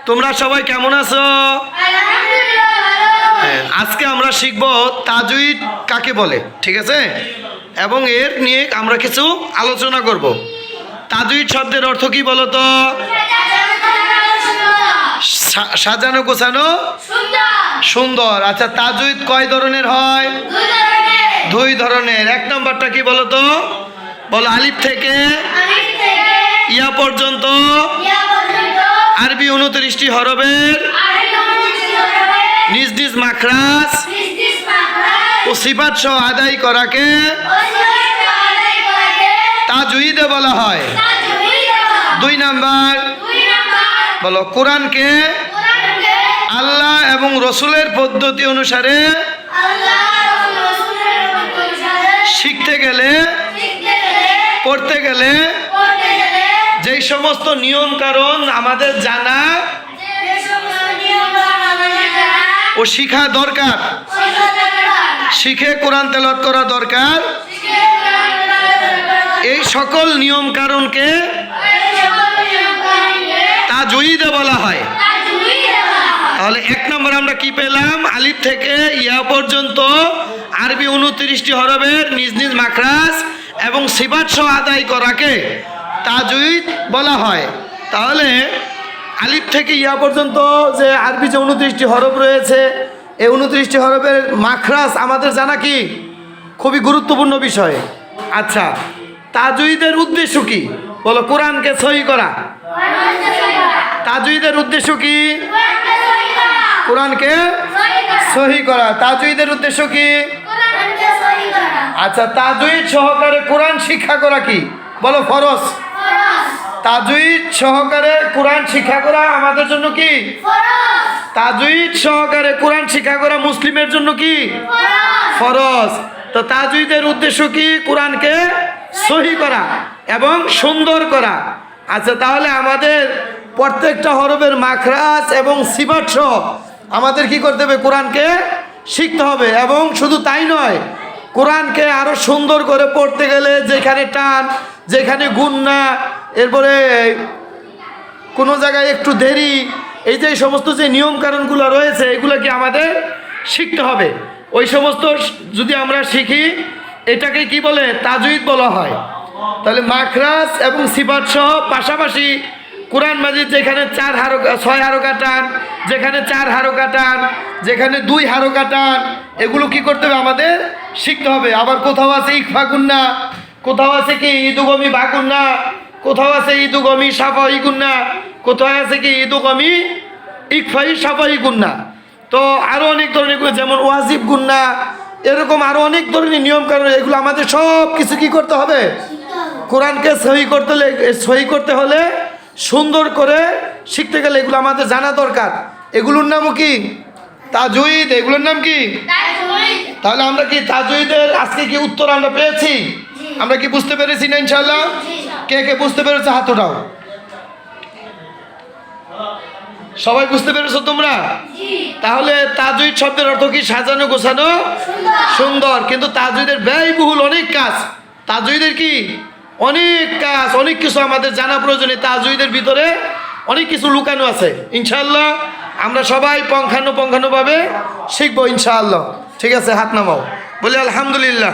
তোমরা সবাই কেমন আছো? আজকে আমরা শিখব তাজউইদ কাকে বলে, ঠিক আছে? এবং এর নিয়ে আমরা কিছু আলোচনা করব। তাজউইদ শব্দের অর্থ কি বলো তো? সাজানো গোছানো সুন্দর। আচ্ছা, তাজউইদ কয় ধরনের হয়? দুই ধরনের। এক নম্বরটা কি বলো তো? বলো। আলিফ থেকে ইয়া পর্যন্ত আরবি 29টি হরফের নিজ নিজ মাখরাজ ও সিফাত সহ আদায় করাকে তাজউইদে বলা হয়। দুই নাম্বার বলো। কোরআনকে আল্লাহ এবং রসুলের পদ্ধতি অনুসারে শিখতে গেলে, পড়তে গেলে যেই সমস্ত নিয়ম কারণ আমাদের জানা ও শিখা দরকার, শিখে কোরআন তেলাওয়াত করা দরকার, এই সকল নিয়ম কারণকে তাজউইদে বলা হয়। তাহলে এক নম্বর আমরা কি পেলাম? আলিফ থেকে ইয়া পর্যন্ত আরবি 29টি হরফের নিজ নিজ মাখরাজ এবং সিফাত সহ আদায় করাকে তাজউইদ বলা হয়। তাহলে আলিফ থেকে ইয়া পর্যন্ত যে আরবি যে 29টি হরফ রয়েছে, এই 29টি হরফের মাখরাজ আমাদের জানা কি খুবই গুরুত্বপূর্ণ বিষয়। আচ্ছা, তাজউইদের উদ্দেশ্য কি বলো? কোরআনকে সহি করা। তাজউইদের উদ্দেশ্য কি? কোরআনকে সহি করা। তাজউইদের উদ্দেশ্য কি? আচ্ছা, তাজউইদ সহকারে কোরআন শিক্ষা করা কি বলো? ফরজ। তাজউইদ সহকারে কোরআন শিক্ষা করা আমাদের জন্য কি? তাজউইদ সহকারে কোরআন শিক্ষা করা মুসলিমের জন্য কি? ফরজ। তো তাজউইদের উদ্দেশ্য কি? কোরআনকে সহি করা এবং সুন্দর করা। আচ্ছা, তাহলে আমাদের প্রত্যেকটা হরফের মাখরাজ এবং সিফাত সহ আমাদের কি করতে হবে? কোরআনকে শিখতে হবে। এবং শুধু তাই নয়, কোরআনকে আরো সুন্দর করে পড়তে গেলে যেখানে টান, যেখানে গুন্না, এরপরে কোনো জায়গায় একটু দেরি, এই যে সমস্ত যে নিয়ম কারণগুলো রয়েছে এগুলো কি আমাদের শিখতে হবে। ওই সমস্ত যদি আমরা শিখি, এটাকে কি বলে? তাজউইদ বলা হয়। তাহলে মাখরাজ এবং সিফাত সহ পাশাপাশি কোরআন মাজিদ যেখানে 6 হারকা টান, যেখানে 4 হারকা টান, যেখানে 2 হারকা টান, এগুলো কি করতে হবে? আমাদের শিখতে হবে। আবার কোথাও আছে ইকফা গুন্না, কোথাও আছে কি ইদুগমি বা গুন্না, কোথাও আছে ইদুগমি সাফাই গুন্না, কোথাও আছে কি ইদুগমি ইকফাই সাফাই গুন্না। তো আরও অনেক ধরনের, যেমন ওয়াজিব গুন্না, এরকম আরও অনেক ধরনের নিয়ম কারণ, এগুলো আমাদের সব কিছু কি করতে হবে? কোরআনকে সহি করতে হলে, সুন্দর করে শিখতে গেলে এগুলো আমাদের জানা দরকার। এগুলোর নামও কি? তাজউইদ। এগুলোর নাম কি? তাহলে আমরা কি তাজউইদের আজকে কি উত্তর আমরা পেয়েছি? আমরা কি বুঝতে পেরেছি না? ইনশাআল্লাহ। কে কে বুঝতে পেরেছো হাত ওঠাও। সবাই বুঝতে পেরেছো তোমরা? তাহলে তাজউইদ শব্দের অর্থ কি? সাজানো গোছানো সুন্দর। কিন্তু তাজউইদের ব্যয়বহুল অনেক কাজ। তাজউইদের কি অনেক কাজ, অনেক কিছু আমাদের জানা প্রয়োজনীয়। তাজউইদের ভিতরে অনেক কিছু লুকানো আছে। ইনশাআল্লাহ আমরা সবাই পুঙ্খানুপুঙ্খানুভাবে শিখবো ইনশাআল্লাহ। ঠিক আছে, হাত নামাও, বলি আলহামদুলিল্লাহ।